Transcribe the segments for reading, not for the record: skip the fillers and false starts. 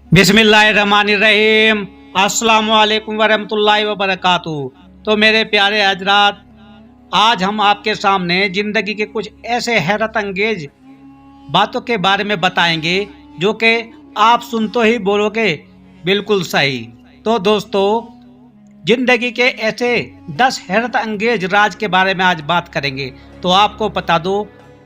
बिस्मिल्लाहिर्रहमानिर्रहीम। अस्सलाम वालेकुम वरहमतुल्लाहि वबरकातुहू। तो मेरे प्यारे हजरात, आज हम आपके सामने ज़िंदगी के कुछ ऐसे हैरत अंगेज बातों के बारे में बताएंगे जो कि आप सुन तो ही बोलोगे बिल्कुल सही। तो दोस्तों, जिंदगी के ऐसे 10 हैरत अंगेज राज के बारे में आज बात करेंगे। तो आपको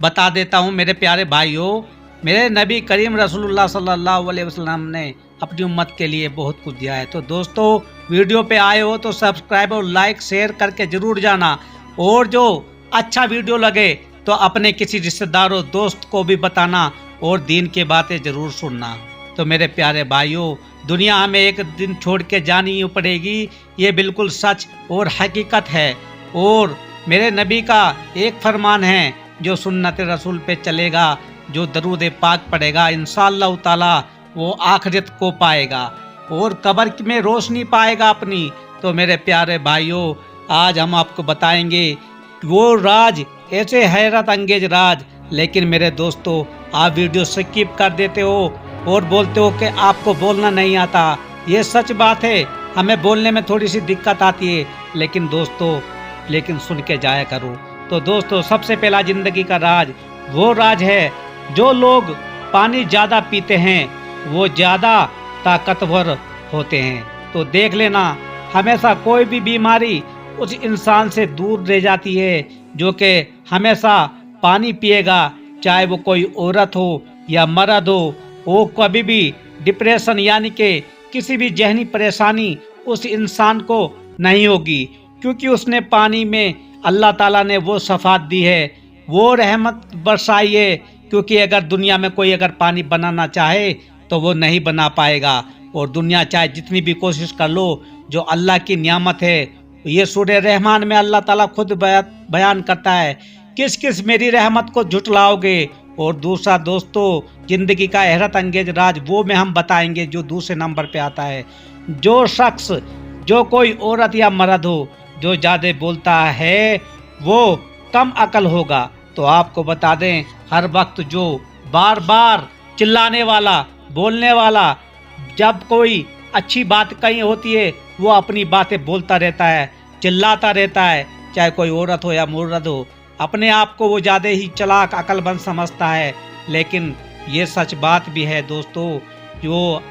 बता देता हूँ मेरे प्यारे भाइयों, मेरे नबी करीम रसूलुल्लाह सल्लल्लाहु अलैहि वसल्लम ने अपनी उम्मत के लिए बहुत कुछ दिया है। तो दोस्तों, वीडियो पे आए हो तो सब्सक्राइब और लाइक शेयर करके जरूर जाना, और जो अच्छा वीडियो लगे तो अपने किसी रिश्तेदारों दोस्त को भी बताना, और दीन की बातें जरूर सुनना। तो मेरे प्यारे भाइयों, दुनिया हमें एक दिन छोड़ के जानी ही पड़ेगी, ये बिल्कुल सच और हकीकत है। और मेरे नबी का एक फरमान है, जो सुन्नत रसूल पे चलेगा, जो दरूद पाक पढ़ेगा, इंशाअल्लाह ताला वो आखिरत को पाएगा और कब्र में रोशनी पाएगा अपनी। तो मेरे प्यारे भाइयों, आज हम आपको बताएंगे वो राज, ऐसे हैरत अंगेज राज। लेकिन मेरे दोस्तों, आप वीडियो स्किप कर देते हो और बोलते हो कि आपको बोलना नहीं आता। ये सच बात है, हमें बोलने में थोड़ी सी दिक्कत आती है, लेकिन दोस्तों सुन के जाया करो। तो दोस्तों, सबसे पहला जिंदगी का राज वो राज है, जो लोग पानी ज़्यादा पीते हैं वो ज़्यादा ताकतवर होते हैं। तो देख लेना, हमेशा कोई भी बीमारी उस इंसान से दूर रह जाती है जो कि हमेशा पानी पिएगा, चाहे वो कोई औरत हो या मर्द हो। वो कभी भी डिप्रेशन यानी कि किसी भी जहनी परेशानी उस इंसान को नहीं होगी, क्योंकि उसने पानी में अल्लाह ताला ने वो शफात दी है, वो रहमत बरसाई है। क्योंकि अगर दुनिया में कोई अगर पानी बनाना चाहे तो वो नहीं बना पाएगा, और दुनिया चाहे जितनी भी कोशिश कर लो, जो अल्लाह की नियामत है। ये सूरह रहमान में अल्लाह ताला खुद बयान करता है, किस किस मेरी रहमत को झुटलाओगे। और दूसरा दोस्तों, जिंदगी का हैरत अंगेज राज वो में हम बताएंगे जो दूसरे नंबर पे आता है, जो शख्स, जो कोई औरत या मर्द हो जो ज़्यादा बोलता है वो कम अकल होगा। तो आपको बता दें, हर वक्त जो बार बार चिल्लाने वाला, बोलने वाला, जब कोई अच्छी बात कहीं होती है वो अपनी बातें बोलता रहता है, चिल्लाता रहता है, चाहे कोई औरत हो या मर्द हो। अपने आप को वो ज़्यादा ही चालाक अक्लमंद समझता है, लेकिन ये सच बात भी है दोस्तों, जो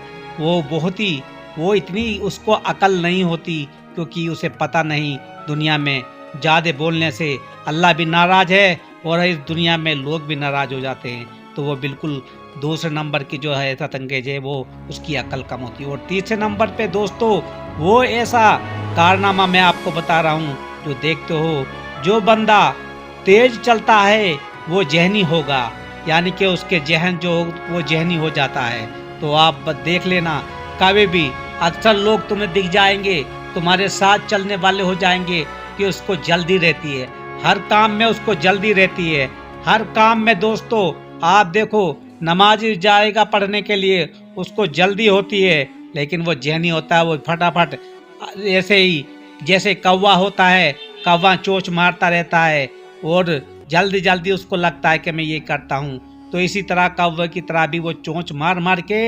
वो इतनी उसको अकल नहीं होती, क्योंकि उसे पता नहीं दुनिया में ज़्यादा बोलने से अल्लाह भी नाराज़ है और इस दुनिया में लोग भी नाराज़ हो जाते हैं। तो वो बिल्कुल दूसरे नंबर की जो है हैरत अंगेज है, वो उसकी अकल कम होती है। और तीसरे नंबर पे दोस्तों, वो ऐसा कारनामा मैं आपको बता रहा हूँ जो देखते हो, जो बंदा तेज चलता है वो जहनी होगा, यानी कि उसके जहन जो वो जहनी हो जाता है। तो आप देख लेना, कभी भी अक्सर लोग तुम्हें दिख जाएंगे, तुम्हारे साथ चलने वाले हो जाएंगे कि उसको जल्दी रहती है, हर काम में उसको जल्दी रहती है। हर काम में दोस्तों आप देखो, नमाज जाएगा पढ़ने के लिए, उसको जल्दी होती है, लेकिन वो जहनी होता है, वो फटाफट ऐसे ही जैसे कौवा होता है, कौवा चोंच मारता रहता है और जल्दी जल्दी उसको लगता है कि मैं ये करता हूँ। तो इसी तरह कौवे की तरह भी वो चोंच मार मार के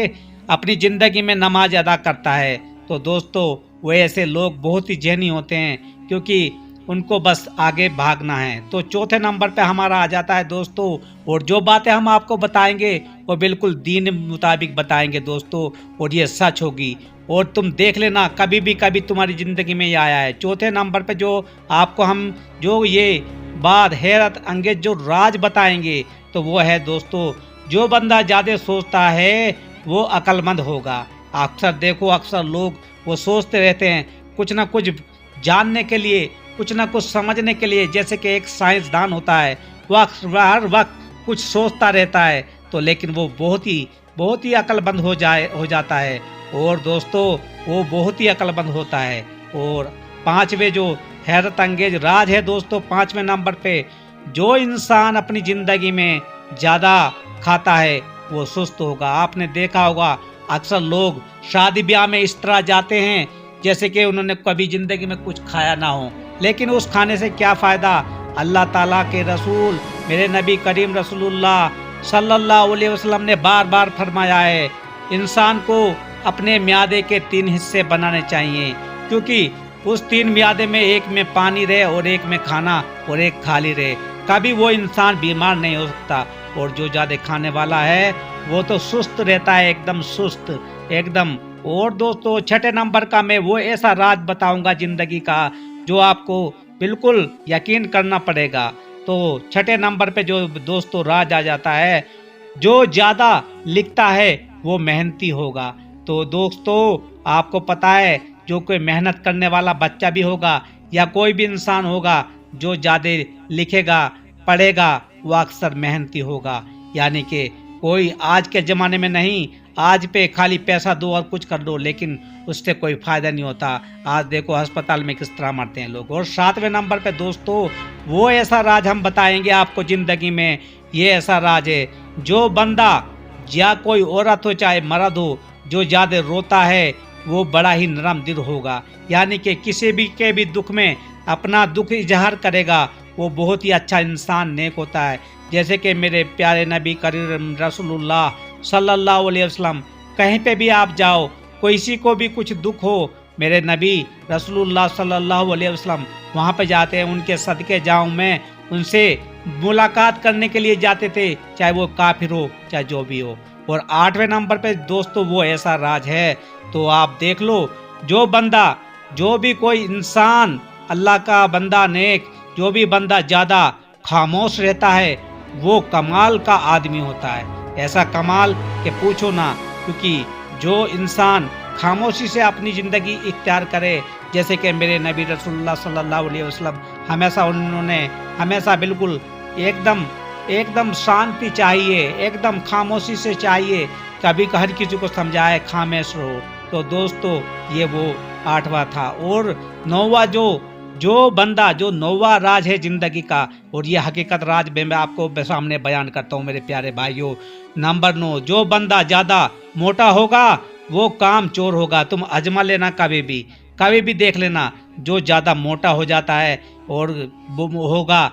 अपनी ज़िंदगी में नमाज अदा करता है। तो दोस्तों, वो ऐसे लोग बहुत ही जहनी होते हैं, क्योंकि उनको बस आगे भागना है। तो चौथे नंबर पे हमारा आ जाता है दोस्तों, और जो बातें हम आपको बताएंगे वो बिल्कुल दीन मुताबिक बताएंगे दोस्तों, और ये सच होगी। और तुम देख लेना, कभी तुम्हारी ज़िंदगी में ये आया है। चौथे नंबर पे जो आपको हम जो ये बात हैरत अंगेज जो राज बताएंगे, तो वो है दोस्तों, जो बंदा ज़्यादा सोचता है वो अक्लमंद होगा। अक्सर देखो, अक्सर लोग वो सोचते रहते हैं कुछ ना कुछ जानने के लिए, कुछ ना कुछ समझने के लिए, जैसे कि एक साइंसदान होता है, वो हर वक्त कुछ सोचता रहता है। तो लेकिन वो बहुत ही अक्लमंद हो जाता है, और दोस्तों वो बहुत ही अक्लमंद होता है। और पांचवें जो हैरत अंगेज राज है दोस्तों, पांचवें नंबर पे, जो इंसान अपनी ज़िंदगी में ज़्यादा खाता है वो सुस्त होगा। आपने देखा होगा, अक्सर लोग शादी ब्याह में इस तरह जाते हैं जैसे कि उन्होंने कभी ज़िंदगी में कुछ खाया ना हो, लेकिन उस खाने से क्या फ़ायदा। अल्लाह ताला के रसूल मेरे नबी करीम रसूलुल्लाह सल्लल्लाहु अलैहि वसल्लम ने बार बार फरमाया है, इंसान को अपने म्यादे के 3 हिस्से बनाने चाहिए, क्योंकि उस 3 म्यादे में एक में पानी रहे और एक में खाना और एक खाली रहे। कभी वो इंसान बीमार नहीं हो सकता। और जो ज़्यादा खाने वाला है वो तो सुस्त रहता है, एकदम सुस्त एकदम। और दोस्तों, छठे नंबर का मैं वो ऐसा राज बताऊंगा जिंदगी का जो आपको बिल्कुल यकीन करना पड़ेगा। तो छठे नंबर पे जो दोस्तों राज आ जाता है, जो ज़्यादा लिखता है वो मेहनती होगा। तो दोस्तों, आपको पता है जो कोई मेहनत करने वाला बच्चा भी होगा या कोई भी इंसान होगा जो ज़्यादा लिखेगा पढ़ेगा वो अक्सर मेहनती होगा। यानी कि कोई आज के ज़माने में नहीं, आज पे खाली पैसा दो और कुछ कर दो, लेकिन उससे कोई फ़ायदा नहीं होता। आज देखो अस्पताल में किस तरह मरते हैं लोग। और 7वें नंबर पे दोस्तों वो ऐसा राज हम बताएंगे आपको ज़िंदगी में। ये ऐसा राज है, जो बंदा या कोई औरत हो चाहे मर्द हो, जो ज़्यादा रोता है वो बड़ा ही नरम दिल होगा। यानी कि किसी भी के भी दुख में अपना दुख इजहार करेगा, वो बहुत ही अच्छा इंसान नेक होता है। जैसे कि मेरे प्यारे नबी करीम रसूलुल्लाह सल्लल्लाहु अलैहि वसल्लम, कहीं पे भी आप जाओ, किसी को भी कुछ दुख हो, मेरे नबी रसूलुल्लाह सल्लल्लाहु अलैहि वसल्लम वहाँ पे जाते हैं, उनके सदके जाऊँ मैं, उनसे मुलाकात करने के लिए जाते थे, चाहे वो काफिर हो चाहे जो भी हो। और 8वें नंबर पे दोस्तों वो ऐसा राज है, तो आप देख लो, जो बंदा, जो भी कोई इंसान, अल्लाह का बंदा नेक, जो भी बंदा ज़्यादा खामोश रहता है वो कमाल का आदमी होता है। ऐसा कमाल कि पूछो ना, क्योंकि जो इंसान खामोशी से अपनी ज़िंदगी इख्तियार करे, जैसे कि मेरे नबी रसूलुल्लाह सल्लल्लाहु अलैहि वसल्लम, हमेशा उन्होंने हमेशा बिल्कुल एकदम शांति चाहिए, एकदम खामोशी से चाहिए, कभी हर किसी को समझाए खामोश रहो। तो दोस्तों ये वो 8वां था। और 9वां जो बंदा, जो 9वां राज है जिंदगी का, और ये हकीकत राज मैं आपको सामने बयान करता हूँ मेरे प्यारे भाइयों। नंबर 9, जो बंदा ज़्यादा मोटा होगा वो काम चोर होगा। तुम आजमा लेना, कभी भी देख लेना, जो ज़्यादा मोटा हो जाता है और वो होगा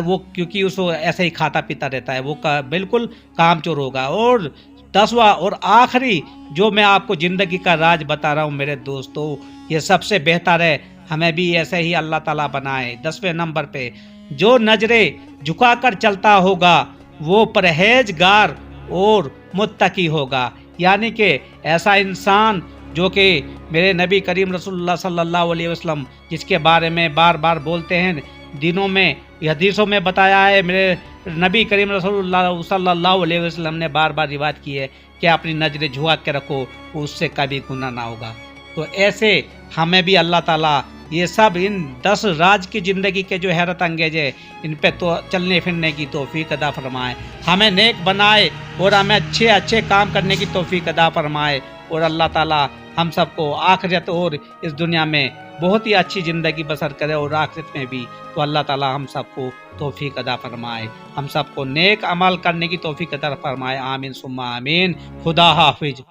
वो, क्योंकि उसको ऐसे ही खाता पीता रहता है, वो बिल्कुल काम चोर होगा। और 10वां और आखिरी जो मैं आपको ज़िंदगी का राज बता रहा हूँ मेरे दोस्तों, ये सबसे बेहतर है, हमें भी ऐसे ही अल्लाह ताला बनाए। 10वें नंबर पे जो नजरें झुकाकर चलता होगा वो परहेजगार और मुत्तकी होगा। यानी कि ऐसा इंसान जो कि मेरे नबी करीम रसूलुल्लाह सल्लल्लाहु अलैहि वसल्लम जिसके बारे में बार बार बोलते हैं, दिनों में हदीसों में बताया है, मेरे नबी करीम रसूलुल्लाह सल्लल्लाहु अलैहि वसल्लम ने बार बार रिवायत की है कि अपनी नजरें झुका के रखो, उससे कभी गुनाह ना होगा। तो ऐसे हमें भी अल्लाह ताला ये सब इन 10 राज की ज़िंदगी के जो हैरत अंगेज है, इन पे तो चलने फिरने की तौफीक अदा फरमाए, हमें नेक बनाए और हमें अच्छे काम करने की तौफीक अदा फरमाए। और अल्लाह ताला हम सबको आखिरत और इस दुनिया में बहुत ही अच्छी ज़िंदगी बसर करे, और आखिरत में भी। तो अल्लाह ताला हम सबको तौफीक अदा फरमाए, हम सबको नेक अमल करने की तौफीक अदा फरमाए। आमीन सुम्मा आमीन। खुदा हाफिज।